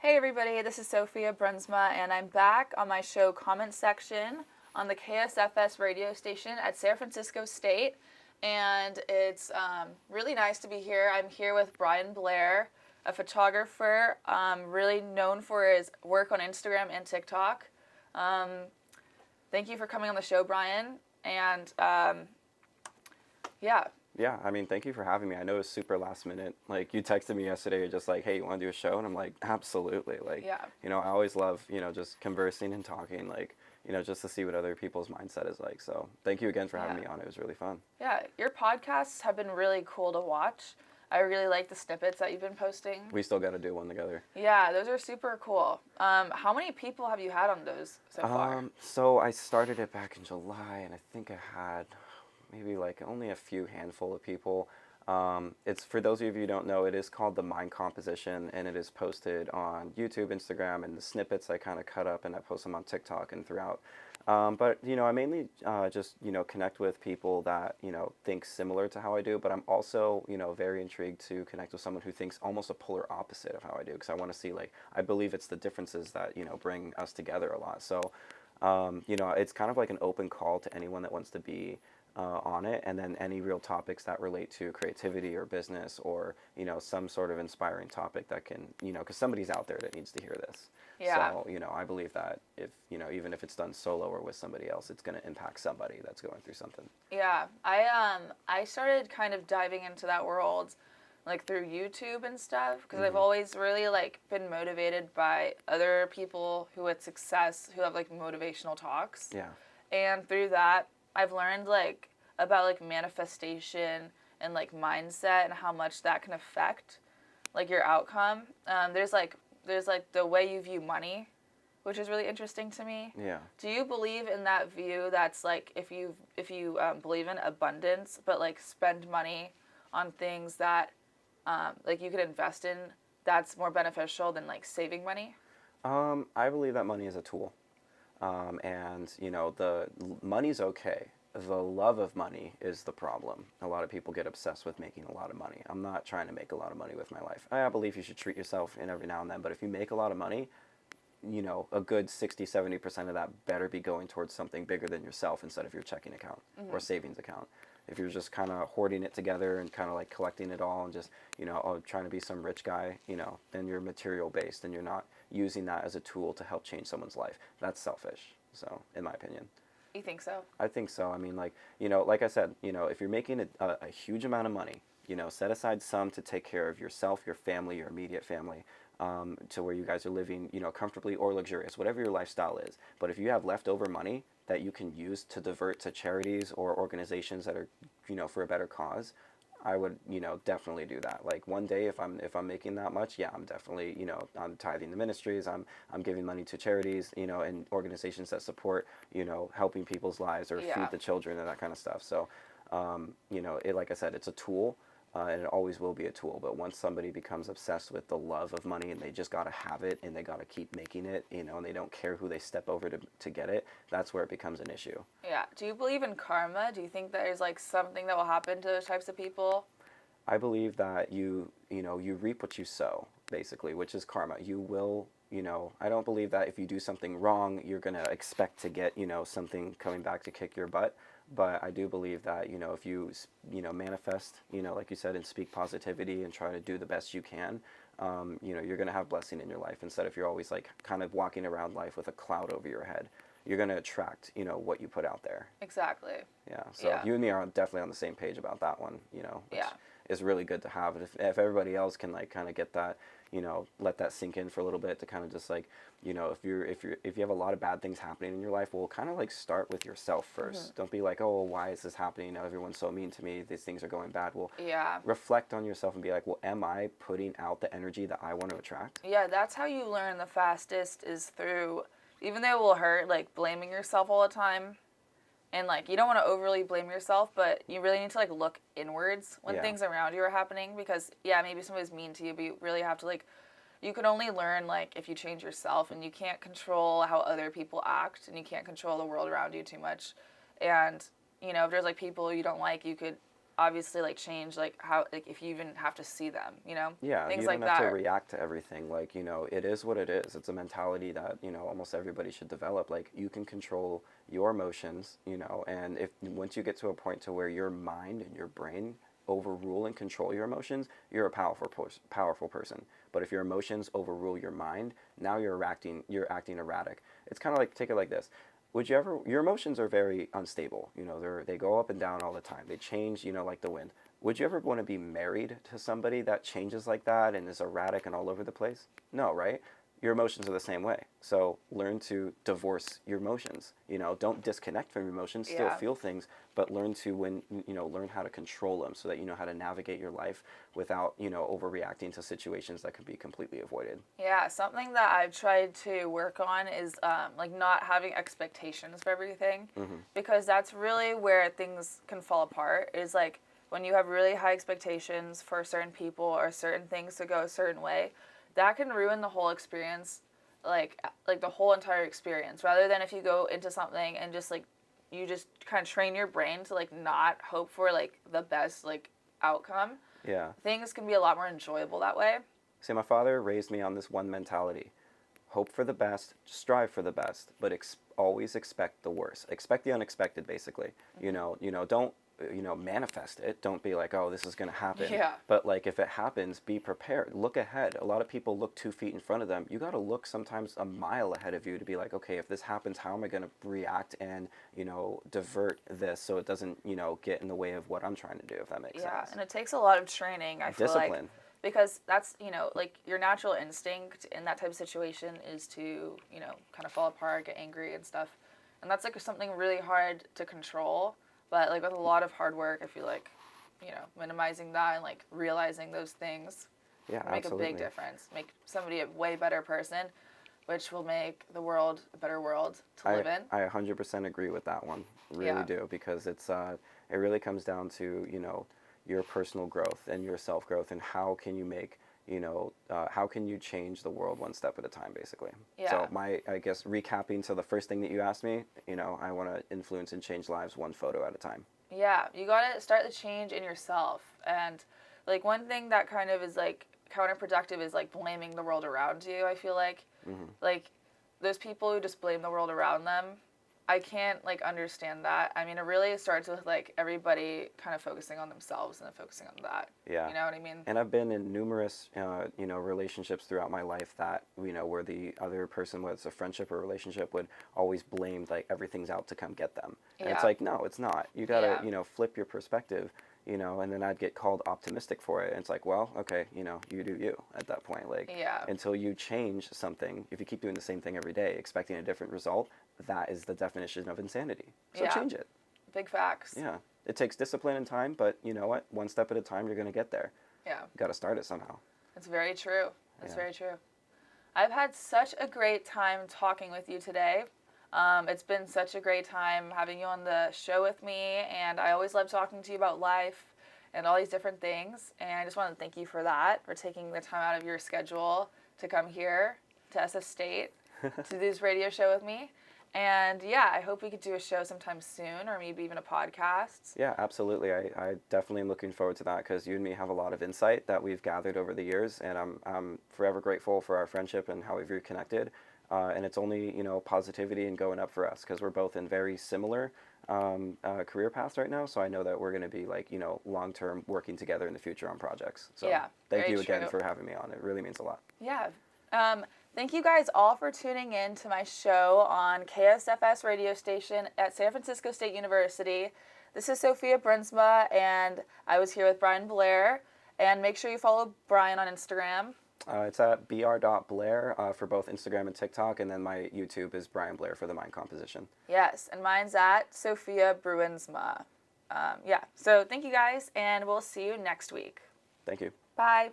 Hey everybody, this is Sophia Bruinsma, and I'm back on my show Comment Section on the KSFS radio station at San Francisco State. And it's really nice to be here. I'm here with Bryan Blair, a photographer really known for his work on Instagram and TikTok. Thank you for coming on the show, Bryan. And yeah. Yeah, I mean, thank you for having me. I know it was super last minute. Like, you texted me yesterday, you're just like, hey, you want to do a show? And I'm like, absolutely. Like, Yeah. I always love, just conversing and talking, like, just to see what other people's mindset is like. So thank you again for having me on. It was really fun. Yeah, your podcasts have been really cool to watch. I really like the snippets that you've been posting. We still got to do one together. Yeah, those are super cool. How many people have you had on those so far? So I started it back in July, and I think I had maybe like only a few handful of people. It's, for those of you who don't know, it is called The Mind Composition, and it is posted on YouTube, Instagram, and the snippets I kind of cut up and I post them on TikTok and throughout. But I mainly just connect with people that think similar to how I do. But I'm also very intrigued to connect with someone who thinks almost a polar opposite of how I do, because I want to see, like, I believe it's the differences that bring us together a lot. So it's kind of like an open call to anyone that wants to be on it, and then any real topics that relate to creativity or business, or some sort of inspiring topic that can because somebody's out there that needs to hear this. Yeah. So I believe that if even if it's done solo or with somebody else, it's going to impact somebody that's going through something. Yeah, I started kind of diving into that world like through YouTube and stuff, because I've always really like been motivated by other people who had success, who have like motivational talks. Yeah. And through that, I've learned like about like manifestation and like mindset and how much that can affect like your outcome. There's like the way you view money, which is really interesting to me. Yeah. Do you believe in that view that's like if you believe in abundance, but like spend money on things that like you could invest in, that's more beneficial than like saving money? I believe that money is a tool. And the money's okay. The love of money is the problem. A lot of people get obsessed with making a lot of money. I'm not trying to make a lot of money with my life. I believe you should treat yourself in every now and then, but if you make a lot of money, a good 60-70% of that better be going towards something bigger than yourself instead of your checking account or savings account. If you're just kind of hoarding it together and kind of like collecting it all and just trying to be some rich guy, then you're material based and you're not using that as a tool to help change someone's life. That's selfish. So, in my opinion. You think so? I think so. I mean, like, like I said, if you're making a huge amount of money, set aside some to take care of yourself, your family, your immediate family, to where you guys are living, comfortably or luxurious, whatever your lifestyle is. But if you have leftover money that you can use to divert to charities or organizations that are, for a better cause, I would, definitely do that. Like, one day, if I'm making that much, yeah, I'm definitely, I'm tithing the ministries, I'm giving money to charities, and organizations that support, helping people's lives or feed the children and that kind of stuff. So, like I said, it's a tool, and it always will be a tool. But once somebody becomes obsessed with the love of money and they just got to have it and they got to keep making it, and they don't care who they step over to get it, that's where it becomes an issue. Yeah. Do you believe in karma? Do you think there's like something that will happen to those types of people? I believe that you reap what you sow, basically, which is karma. You will, I don't believe that if you do something wrong, you're going to expect to get, something coming back to kick your butt. But I do believe that, if you, manifest, like you said, and speak positivity and try to do the best you can, you're going to have blessing in your life, instead of you're always like kind of walking around life with a cloud over your head. You're going to attract, what you put out there. Exactly. Yeah. So you and me are definitely on the same page about that one, which is really good to have. If everybody else can like kind of get that, let that sink in for a little bit, to kind of just like, if you have a lot of bad things happening in your life, well, kind of like start with yourself first. Don't be like, oh, why is this happening? Everyone's so mean to me. These things are going bad. Well, reflect on yourself and be like, well, am I putting out the energy that I want to attract? Yeah, that's how you learn the fastest, is through, even though it will hurt, like blaming yourself all the time. And like, you don't want to overly blame yourself, but you really need to like look inwards when things around you are happening, because maybe somebody's mean to you, but you really have to like, you can only learn like if you change yourself, and you can't control how other people act, and you can't control the world around you too much. And if there's like people you don't like, you could obviously like change like how like if you even have to see them, you know? Yeah, Things you like don't have that. to react to everything. Like, it is what it is. It's a mentality that, almost everybody should develop. Like, you can control your emotions, and if once you get to a point to where your mind and your brain overrule and control your emotions, you're a powerful person. But if your emotions overrule your mind, now you're acting erratic. It's kind of like, take it like this. Your emotions are very unstable. They go up and down all the time. They change, like the wind. Would you ever want to be married to somebody that changes like that and is erratic and all over the place? No, right? Your emotions are the same way. So learn to divorce your emotions. Don't disconnect from your emotions. Still Yeah. feel things, but learn to learn how to control them so that you know how to navigate your life without overreacting to situations that could be completely avoided. Yeah, something that I've tried to work on is like not having expectations for everything, because that's really where things can fall apart. Is like when you have really high expectations for certain people or certain things to go a certain way, that can ruin the whole experience, like the whole entire experience. Rather than if you go into something and just like you just kind of train your brain to like not hope for like the best like outcome, Yeah. things can be a lot more enjoyable that way. See, my father raised me on this one mentality: hope for the best, strive for the best, but always expect the worst. Expect the unexpected, basically. Don't manifest it. Don't be like, oh, this is going to happen. Yeah. But like, if it happens, be prepared. Look ahead. A lot of people look 2 feet in front of them. You got to look sometimes a mile ahead of you to be like, okay, if this happens, how am I going to react and divert this so it doesn't get in the way of what I'm trying to do, if that makes Yeah, sense. and it takes a lot of training, I feel like. Discipline. Because that's, like your natural instinct in that type of situation is to, kind of fall apart, get angry and stuff. And that's like something really hard to control. But like with a lot of hard work, I feel like, minimizing that and like realizing those things Yeah, make a big absolutely. difference. Make somebody a way better person, which will make the world a better world to live in. I 100% agree with that one. Really Yeah. do, because it really comes down to, your personal growth and your self growth, and how can you make, how can you change the world one step at a time, basically. Yeah. So I guess recapping to the first thing that you asked me, I want to influence and change lives one photo at a time. Yeah, you gotta start the change in yourself. And like one thing that kind of is like counterproductive is like blaming the world around you, I feel like. Like those people who just blame the world around them, I can't like understand that. I mean, it really starts with like everybody kind of focusing on themselves and then focusing on that. Yeah. You know what I mean? And I've been in numerous, relationships throughout my life that, where the other person, whether it's a friendship or a relationship, would always blame like everything's out to come get them. And it's Yeah. like, no, it's not. You gotta, Yeah. flip your perspective, and then I'd get called optimistic for it. And it's like, well, okay, you do you at that point. Like, Yeah. until you change something, if you keep doing the same thing every day, expecting a different result, that is the definition of insanity. So Yeah. change it. Big facts. Yeah. It takes discipline and time, but you know what? One step at a time, you're going to get there. Yeah. You got to start it somehow. It's very true. It's Yeah. very true. I've had such a great time talking with you today. It's been such a great time having you on the show with me, and I always love talking to you about life and all these different things. And I just want to thank you for that, for taking the time out of your schedule to come here to SF State to do this radio show with me. And yeah, I hope we could do a show sometime soon, or maybe even a podcast. Yeah, absolutely. I definitely am looking forward to that, because you and me have a lot of insight that we've gathered over the years, and I'm forever grateful for our friendship and how we've reconnected. And it's only, positivity and going up for us, because we're both in very similar career paths right now. So I know that we're going to be like, long-term working together in the future on projects. So Yeah, thank very you again true. for having me on. It really means a lot. Yeah. Thank you guys all for tuning in to my show on KSFS radio station at San Francisco State University. This is Sophia Bruinsma, and I was here with Bryan Blair. And make sure you follow Bryan on Instagram. It's at br.blair for both Instagram and TikTok, and then my YouTube is Bryan Blair for the mind composition. Yes, and mine's at Sophia Bruinsma. Yeah, so thank you guys, and we'll see you next week. Thank you. Bye.